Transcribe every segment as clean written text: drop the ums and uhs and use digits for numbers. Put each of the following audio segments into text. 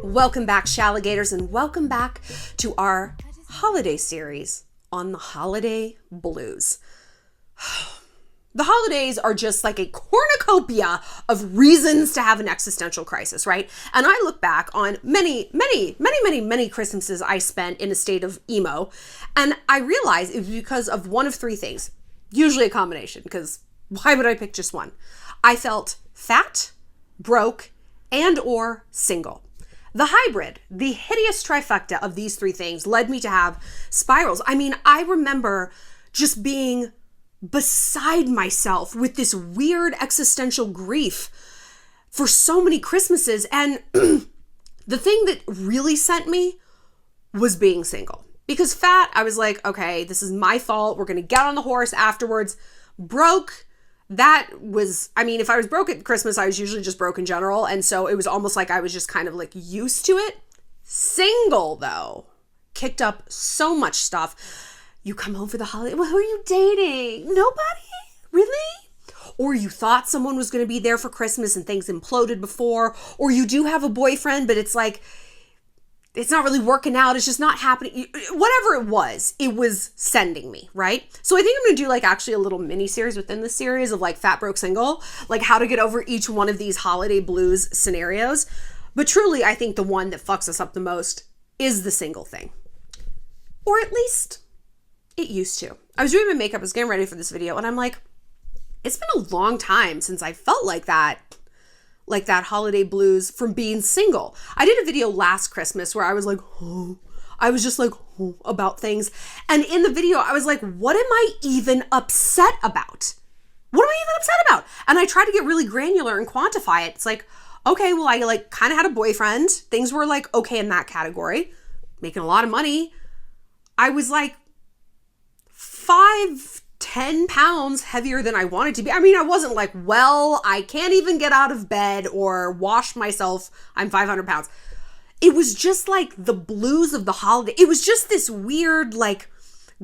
Welcome back, Shalligators, and welcome back to our holiday series on the holiday blues. The holidays are just like a cornucopia of reasons to have an existential crisis, right? And I look back on many Christmases I spent in a state of emo, and I realize it was because of one of three things, usually a combination, because why would I pick just one? I felt fat, broke, and or single. The hybrid, the hideous trifecta of these three things led me to have spirals. I mean, I remember just being beside myself with this weird existential grief for so many Christmases. And the thing that really sent me was being single. Because fat, I was like, okay, this is my fault. We're going to get on the horse afterwards. Broke, that was, I mean, if I was broke at Christmas, I was usually just broke in general. And so it was almost like I was just kind of like used to it. Single, though, kicked up so much stuff. You come home for the holiday. Well, who are you dating? Nobody? Really? Or you thought someone was going to be there for Christmas and things imploded before. Or you do have a boyfriend, but it's like, it's not really working out. It's just not happening. Whatever it was sending me, right? So I think I'm going to do like actually a little mini series within the series of like fat, broke, single, like how to get over each one of these holiday blues scenarios. But truly, I think the one that fucks us up the most is the single thing. Or at least it used to. I was doing my makeup, I was getting ready for this video, and I'm like, it's been a long time since I felt like that holiday blues from being single. I did a video last Christmas where I was like, about things. And in the video, I was like, what am I even upset about? What am I even upset about? And I tried to get really granular and quantify it. It's like, okay, well, I like kind of had a boyfriend. Things were like okay in that category, making a lot of money. I was like 10 pounds heavier than I wanted to be. I mean, I wasn't like, well, I can't even get out of bed or wash myself. I'm 500 pounds. It was just like the blues of the holiday. It was just this weird like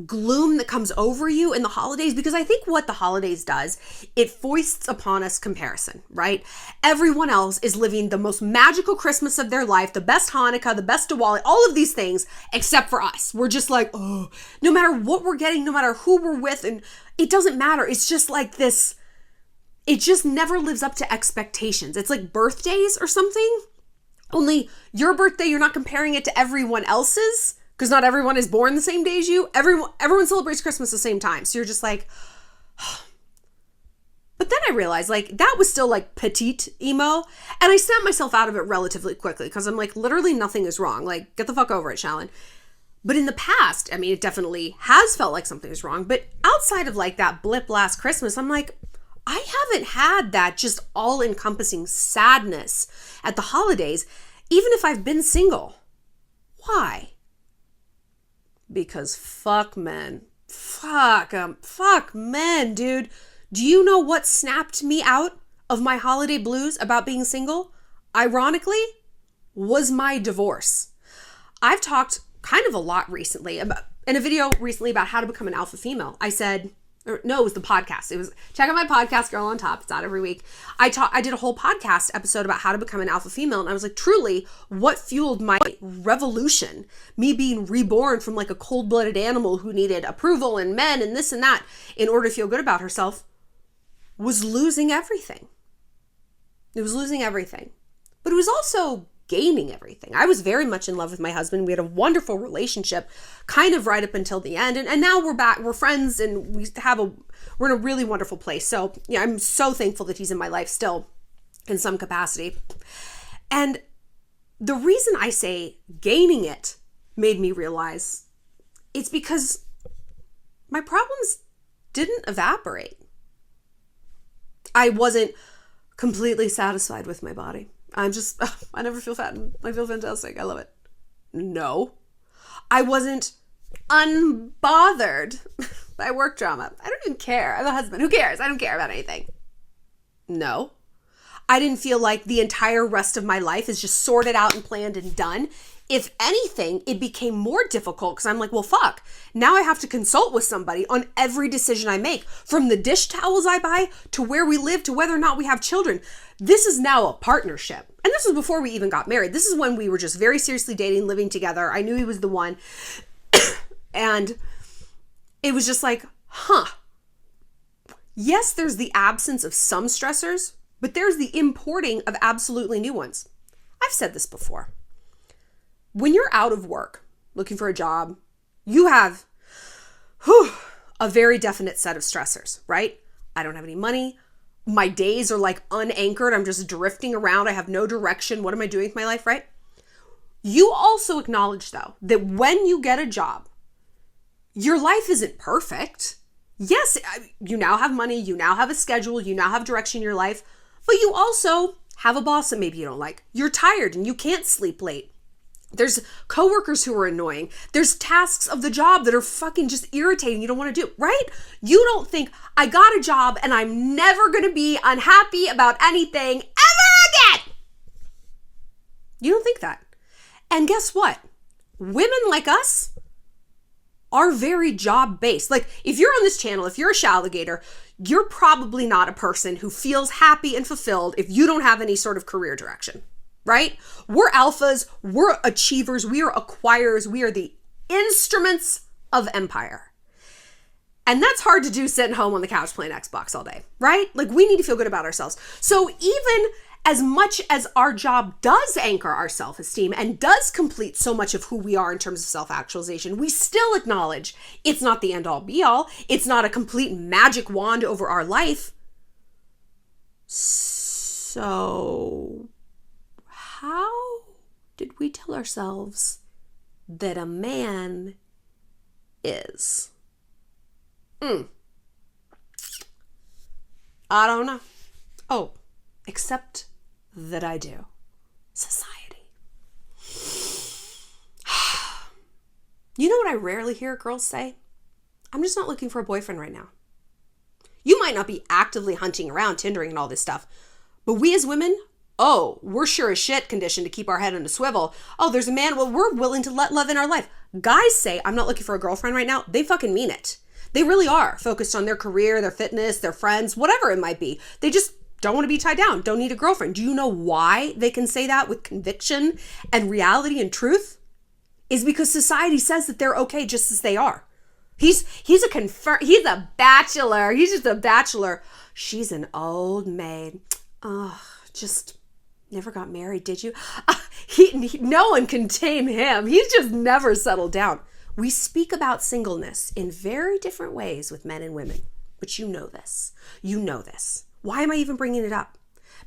gloom that comes over you in the holidays, because I think what the holidays does, it foists upon us comparison, right? Everyone else is living the most magical Christmas of their life, the best Hanukkah, the best Diwali, all of these things, except for us. We're just like, oh, no matter what we're getting, no matter who we're with, and it doesn't matter. It's just like this, it just never lives up to expectations. It's like birthdays or something, only your birthday, you're not comparing it to everyone else's, because not everyone is born the same day as you. Everyone celebrates Christmas the same time. So you're just like, but then I realized like that was still like petite emo. And I snapped myself out of it relatively quickly because I'm like, literally nothing is wrong. Like, get the fuck over it, Shallon. But in the past, I mean, it definitely has felt like something is wrong. But outside of like that blip last Christmas, I'm like, I haven't had that just all encompassing sadness at the holidays, even if I've been single. Why? Because fuck men. Fuck men, dude. Do you know what snapped me out of my holiday blues about being single? Ironically, was my divorce. I've talked kind of a lot recently about, in a video recently about how to become an alpha female. I said, it was the podcast. It was, check out my podcast, Girl on Top. It's out every week. I did a whole podcast episode about how to become an alpha female. And I was like, truly, what fueled my revolution, me being reborn from like a cold-blooded animal who needed approval and men and this and that in order to feel good about herself, was losing everything. It was losing everything. But it was also gaining everything. I was very much in love with my husband. We had a wonderful relationship kind of right up until the end. And now we're back, we're friends, and we're in a really wonderful place. So yeah, I'm so thankful that he's in my life still in some capacity. And the reason I say gaining it made me realize it's because my problems didn't evaporate. I wasn't completely satisfied with my body. I never feel fat and I feel fantastic. I love it. No. I wasn't unbothered by work drama. I don't even care. I have a husband. Who cares? I don't care about anything. No. I didn't feel like the entire rest of my life is just sorted out and planned and done. If anything, it became more difficult because I'm like, well, fuck. Now I have to consult with somebody on every decision I make, from the dish towels I buy to where we live to whether or not we have children. This is now a partnership. And this was before we even got married. This is when we were just very seriously dating, living together. I knew he was the one. And it was just like, yes, there's the absence of some stressors, but there's the importing of absolutely new ones. I've said this before. When you're out of work, looking for a job, you have a very definite set of stressors, right? I don't have any money. My days are like unanchored. I'm just drifting around. I have no direction. What am I doing with my life, right? You also acknowledge, though, that when you get a job, your life isn't perfect. Yes, you now have money. You now have a schedule. You now have direction in your life. But you also have a boss that maybe you don't like. You're tired and you can't sleep late. There's coworkers who are annoying. There's tasks of the job that are fucking just irritating you don't want to do, right? You don't think, I got a job and I'm never going to be unhappy about anything ever again. You don't think that. And guess what? Women like us are very job-based. Like, if you're on this channel, if you're a shalligator, you're probably not a person who feels happy and fulfilled if you don't have any sort of career direction. Right? We're alphas, we're achievers, we are acquirers, we are the instruments of empire. And that's hard to do sitting home on the couch playing Xbox all day, right? Like, we need to feel good about ourselves. So even as much as our job does anchor our self-esteem and does complete so much of who we are in terms of self-actualization, we still acknowledge it's not the end-all be-all. It's not a complete magic wand over our life. So how did we tell ourselves that a man is? I don't know. Oh, except that I do. Society. You know what I rarely hear girls say? I'm just not looking for a boyfriend right now. You might not be actively hunting around, Tindering and all this stuff, but we as women, we're sure as shit conditioned to keep our head on a swivel. Oh, there's a man. Well, we're willing to let love in our life. Guys say, I'm not looking for a girlfriend right now. They fucking mean it. They really are focused on their career, their fitness, their friends, whatever it might be. They just don't want to be tied down, don't need a girlfriend. Do you know why they can say that with conviction and reality and truth? Is because society says that they're okay just as they are. He's a bachelor. He's just a bachelor. She's an old maid. Just never got married, did you? No one can tame him. He's just never settled down. We speak about singleness in very different ways with men and women, but you know this. You know this. Why am I even bringing it up?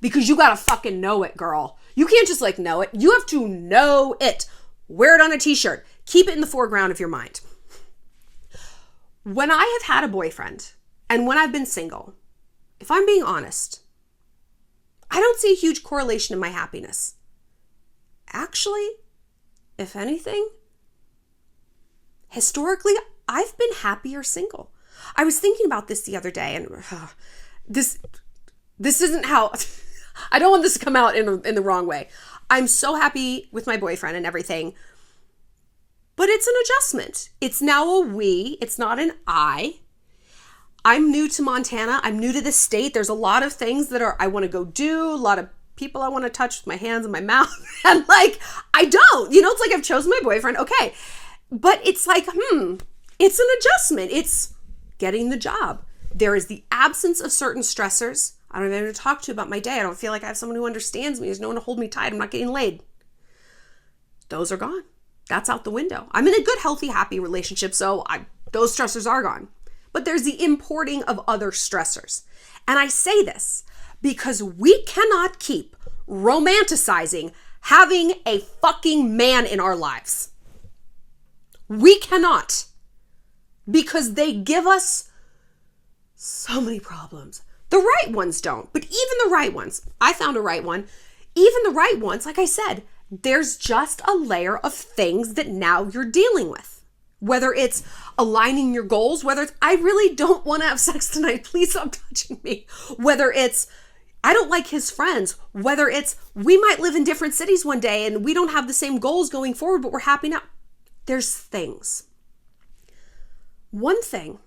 Because you gotta fucking know it, girl. You can't just like know it. You have to know it. Wear it on a t-shirt. Keep it in the foreground of your mind. When I have had a boyfriend and when I've been single, if I'm being honest, I don't see a huge correlation in my happiness. Actually, if anything, historically, I've been happier single. I was thinking about this the other day, and this isn't how, I don't want this to come out in the wrong way. I'm so happy with my boyfriend and everything, but it's an adjustment. It's now a we, it's not an I. I'm new to Montana. I'm new to this state. There's a lot of things that I want to go do, a lot of people I want to touch with my hands and my mouth. And like, I don't, it's like I've chosen my boyfriend. Okay. But it's like, it's an adjustment. It's getting the job. There is the absence of certain stressors. I don't have anyone to talk to about my day. I don't feel like I have someone who understands me. There's no one to hold me tight. I'm not getting laid. Those are gone. That's out the window. I'm in a good, healthy, happy relationship. So those stressors are gone. But there's the importing of other stressors. And I say this because we cannot keep romanticizing having a fucking man in our lives. We cannot, because they give us so many problems. The right ones don't, but even the right ones, I found a right one. Even the right ones, like I said, there's just a layer of things that now you're dealing with. Whether it's aligning your goals, whether it's, I really don't want to have sex tonight, please stop touching me. Whether it's, I don't like his friends, whether it's we might live in different cities one day and we don't have the same goals going forward, but we're happy now. There's things. One thing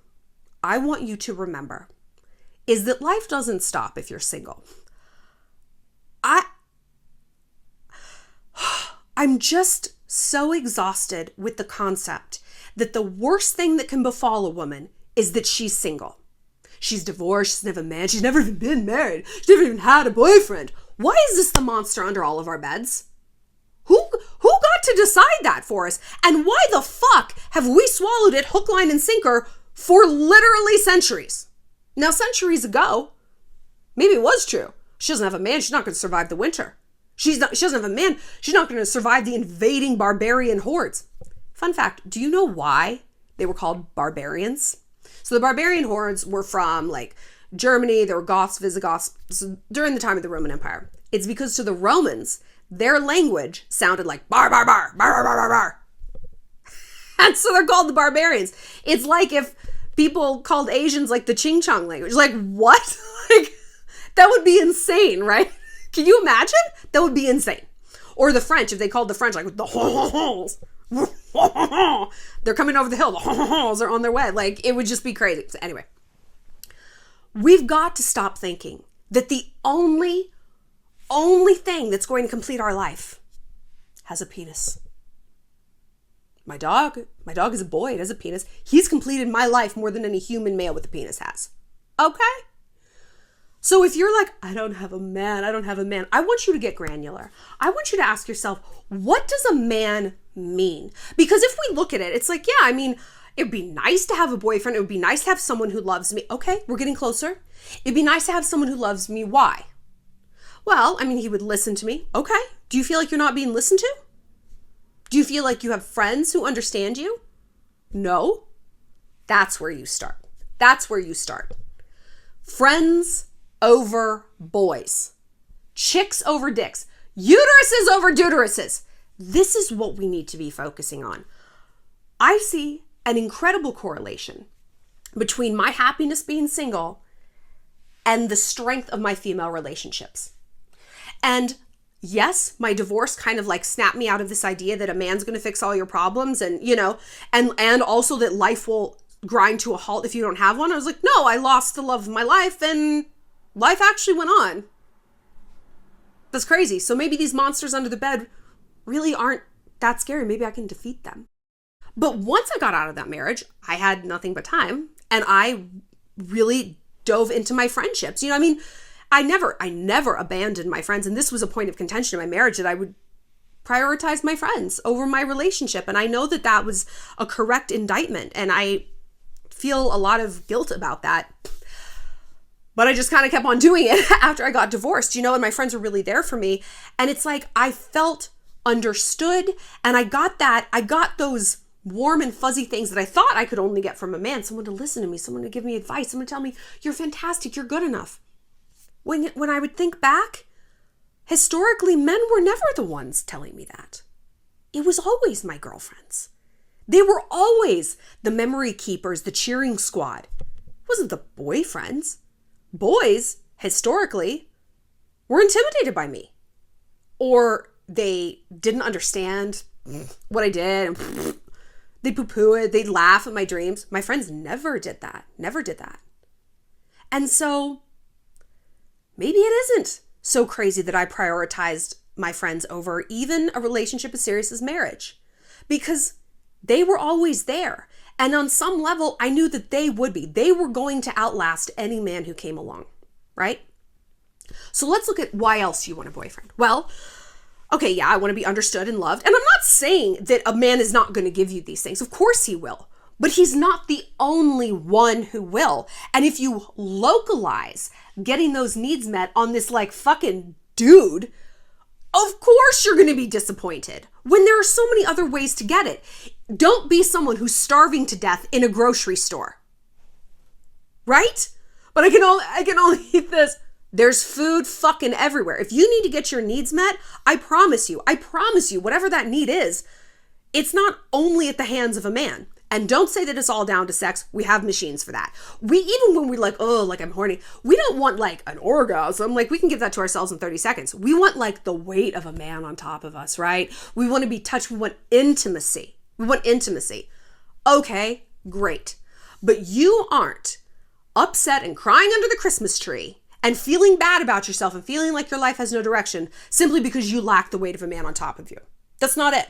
I want you to remember is that life doesn't stop if you're single. I'm just so exhausted with the concept that the worst thing that can befall a woman is that she's single. She's divorced, she's never married, she's never even been married, she's never even had a boyfriend. Why is this the monster under all of our beds? Who got to decide that for us? And why the fuck have we swallowed it hook, line, and sinker for literally centuries? Now, centuries ago, maybe it was true. She doesn't have a man, she's not going to survive the winter. She doesn't have a man, she's not going to survive the invading barbarian hordes. Fun fact, do you know why they were called barbarians? So the barbarian hordes were from like Germany, there were Goths, Visigoths, during the time of the Roman Empire. It's because to the Romans, their language sounded like bar, bar, bar, bar, bar, bar, bar. And so they're called the barbarians. It's like if people called Asians like the Ching Chong language. Like, what? Like, that would be insane, right? Can you imagine? That would be insane. Or the French, if they called the French like the ho-ho-hos. They're coming over the hill. The ho-ho-hos are on their way. Like, it would just be crazy. So anyway, we've got to stop thinking that the only thing that's going to complete our life has a penis. My dog is a boy. It has a penis. He's completed my life more than any human male with a penis has. Okay? So if you're like, I don't have a man, I want you to get granular. I want you to ask yourself, what does a man mean? Because if we look at it, it's like, yeah, I mean, it'd be nice to have a boyfriend. It would be nice to have someone who loves me. Okay, we're getting closer. It'd be nice to have someone who loves me. Why? Well, I mean, he would listen to me. Okay. Do you feel like you're not being listened to? Do you feel like you have friends who understand you? No. That's where you start. Friends over boys. Chicks over dicks. Uteruses over deuteruses. This is what we need to be focusing on. I see an incredible correlation between my happiness being single and the strength of my female relationships. And yes, my divorce kind of like snapped me out of this idea that a man's going to fix all your problems and, you know, and also that life will grind to a halt if you don't have one. I was like, no, I lost the love of my life and life actually went on. That's crazy. So maybe these monsters under the bed really aren't that scary. Maybe I can defeat them. But once I got out of that marriage, I had nothing but time and I really dove into my friendships. You know, I mean, I never abandoned my friends. And this was a point of contention in my marriage that I would prioritize my friends over my relationship. And I know that that was a correct indictment. And I feel a lot of guilt about that. But I just kind of kept on doing it after I got divorced, you know, and my friends were really there for me. And it's like, I felt understood. And I got those warm and fuzzy things that I thought I could only get from a man. Someone to listen to me, someone to give me advice, someone to tell me, you're fantastic, you're good enough. When I would think back, historically, men were never the ones telling me that. It was always my girlfriends. They were always the memory keepers, the cheering squad. It wasn't the boyfriends. Boys, historically, were intimidated by me. Or they didn't understand what I did. They poo-poo it. They'd laugh at my dreams. My friends never did that. And so maybe it isn't so crazy that I prioritized my friends over even a relationship as serious as marriage, because they were always there. And on some level, I knew that they would be. They were going to outlast any man who came along, right? So let's look at why else you want a boyfriend. Well, okay, yeah, I want to be understood and loved. And I'm not saying that a man is not going to give you these things. Of course he will. But he's not the only one who will. And if you localize getting those needs met on this like fucking dude, of course you're going to be disappointed when there are so many other ways to get it. Don't be someone who's starving to death in a grocery store. Right? But I can only eat this. There's food fucking everywhere. If you need to get your needs met, I promise you, whatever that need is, it's not only at the hands of a man. And don't say that it's all down to sex. We have machines for that. Even when we're like, oh, like I'm horny, we don't want like an orgasm. Like we can give that to ourselves in 30 seconds. We want like the weight of a man on top of us, right? We want to be touched. We want intimacy. Okay, great. But you aren't upset and crying under the Christmas tree and feeling bad about yourself and feeling like your life has no direction simply because you lack the weight of a man on top of you. That's not it.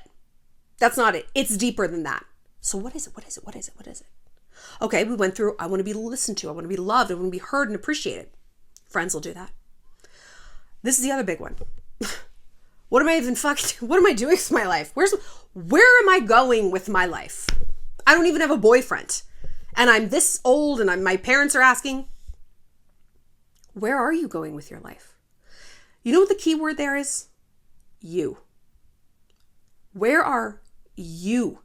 It's deeper than that. So what is it? Okay, we went through, I want to be listened to. I want to be loved. I want to be heard and appreciated. Friends will do that. This is the other big one. What am I doing with my life? Where am I going with my life? I don't even have a boyfriend. And I'm this old and my parents are asking, where are you going with your life? You know what the key word there is? You. Where are you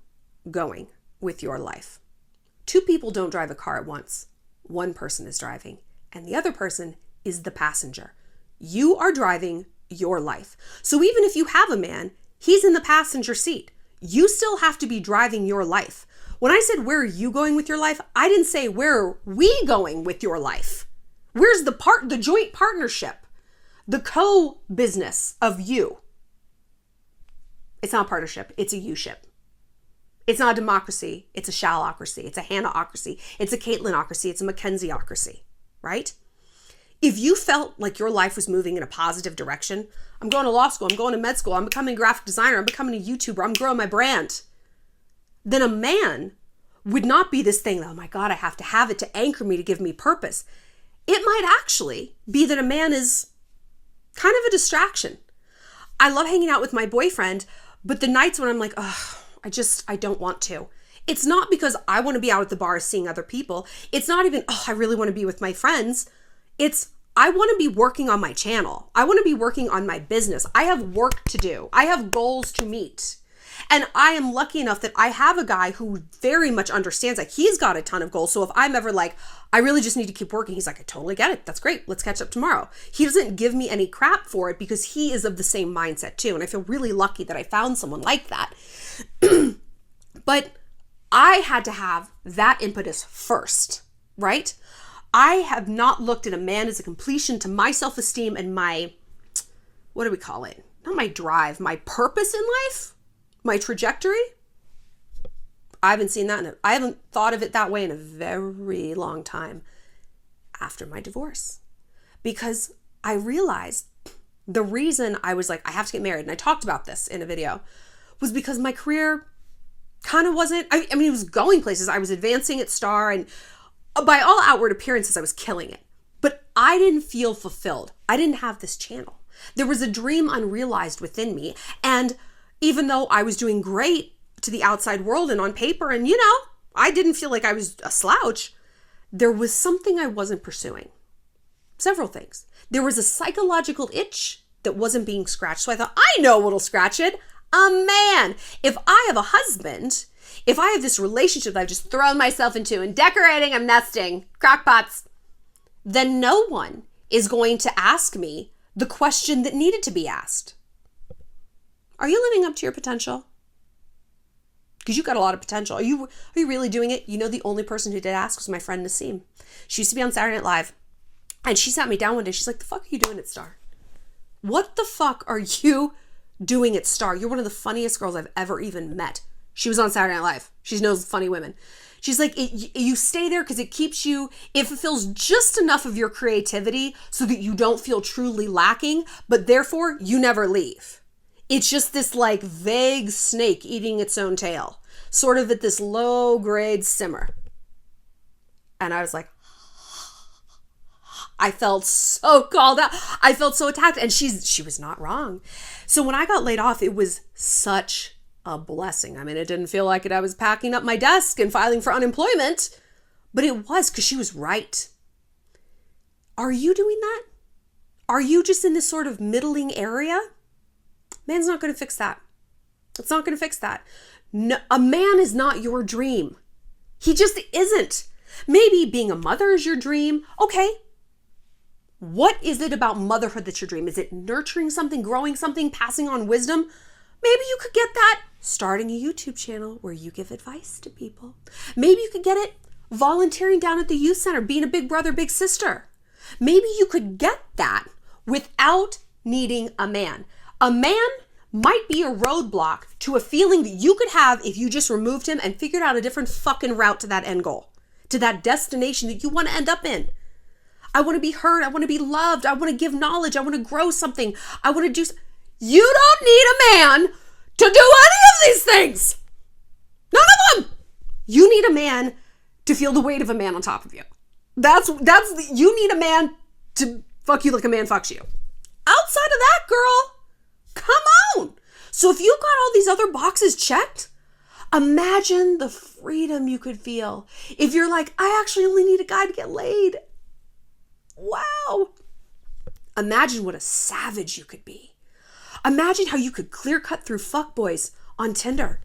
going with your life? Two people don't drive a car at once. One person is driving and the other person is the passenger. You are driving your life. So even if you have a man, he's in the passenger seat. You still have to be driving your life. When I said, where are you going with your life? I didn't say, where are we going with your life? Where's the joint partnership, the co-business of you? It's not a partnership. It's a you-ship. It's not a democracy. It's a shallocracy. It's a Hannah-ocracy. It's a Caitlyn-ocracy. It's a Mackenzie-ocracy, right? If you felt like your life was moving in a positive direction, I'm going to law school, I'm going to med school, I'm becoming a graphic designer, I'm becoming a YouTuber, I'm growing my brand, then a man would not be this thing, oh my God, I have to have it to anchor me, to give me purpose. It might actually be that a man is kind of a distraction. I love hanging out with my boyfriend, but the nights when I'm like, oh, I don't want to. It's not because I want to be out at the bar seeing other people. It's not even, oh, I really want to be with my friends. It's, I want to be working on my channel. I want to be working on my business. I have work to do. I have goals to meet. And I am lucky enough that I have a guy who very much understands that he's got a ton of goals. So if I'm ever like, I really just need to keep working, he's like, I totally get it. That's great. Let's catch up tomorrow. He doesn't give me any crap for it because he is of the same mindset too. And I feel really lucky that I found someone like that. But I had to have that impetus first, right? I have not looked at a man as a completion to my self-esteem and my, what do we call it? Not my drive, my purpose in life, my trajectory. I haven't seen that. I haven't thought of it that way in a very long time after my divorce, because I realized the reason I was like, I have to get married, and I talked about this in a video, was because my career kind of wasn't, I mean, it was going places. I was advancing at Star, and by all outward appearances, I was killing it. But I didn't feel fulfilled. I didn't have this channel. There was a dream unrealized within me. And even though I was doing great to the outside world and on paper, and I didn't feel like I was a slouch, there was something I wasn't pursuing. Several things. There was a psychological itch that wasn't being scratched. So I thought, I know what'll scratch it. A man. If I have a husband, if I have this relationship that I've just thrown myself into and decorating, I'm nesting, crockpots, then no one is going to ask me the question that needed to be asked. Are you living up to your potential? Because you've got a lot of potential. Are you really doing it? The only person who did ask was my friend Nassim. She used to be on Saturday Night Live. And she sat me down one day. She's like, the fuck are you doing at Star? What the fuck are you doing at Star? You're one of the funniest girls I've ever even met. She was on Saturday Night Live. She knows funny women. She's like, you stay there because it fulfills just enough of your creativity so that you don't feel truly lacking, but therefore you never leave. It's just this like vague snake eating its own tail, sort of at this low grade simmer. And I was like, I felt so called out. I felt so attacked, and she was not wrong. So when I got laid off, it was such a blessing. I mean, it didn't feel like it. I was packing up my desk and filing for unemployment, but it was, because she was right. Are you doing that? Are you just in this sort of middling area? Man's not going to fix that. It's not going to fix that. No, a man is not your dream. He just isn't. Maybe being a mother is your dream. Okay. What is it about motherhood that's your dream? Is it nurturing something, growing something, passing on wisdom? Maybe you could get that starting a YouTube channel where you give advice to people. Maybe you could get it volunteering down at the youth center, being a big brother, big sister. Maybe you could get that without needing a man. A man might be a roadblock to a feeling that you could have if you just removed him and figured out a different fucking route to that end goal, to that destination that you want to end up in. I want to be heard. I want to be loved. I want to give knowledge. I want to grow something. I want to do. You don't need a man to do any of these things. None of them. You need a man to feel the weight of a man on top of you. You need a man to fuck you like a man fucks you. Outside of that, girl, come on. So if you got all these other boxes checked, imagine the freedom you could feel if you're like, I actually only need a guy to get laid. Wow. Imagine what a savage you could be. Imagine how you could clear cut through fuckboys on Tinder.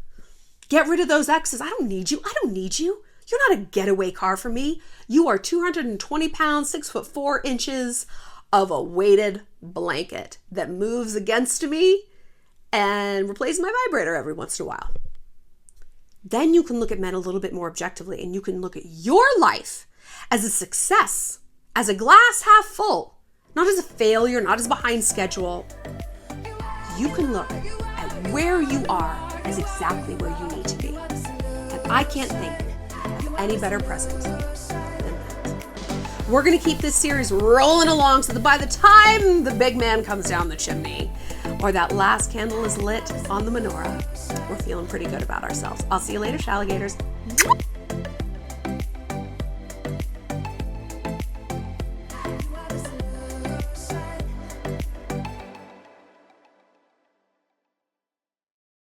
Get rid of those exes. I don't need you. I don't need you. You're not a getaway car for me. You are 220 pounds, 6'4" of a weighted blanket that moves against me and replaces my vibrator every once in a while. Then you can look at men a little bit more objectively, and you can look at your life as a success, as a glass half full, not as a failure, not as behind schedule. You can look at where you are as exactly where you need to be. And I can't think of any better present than that. We're going to keep this series rolling along so that by the time the big man comes down the chimney or that last candle is lit on the menorah, we're feeling pretty good about ourselves. I'll see you later, Shalligators.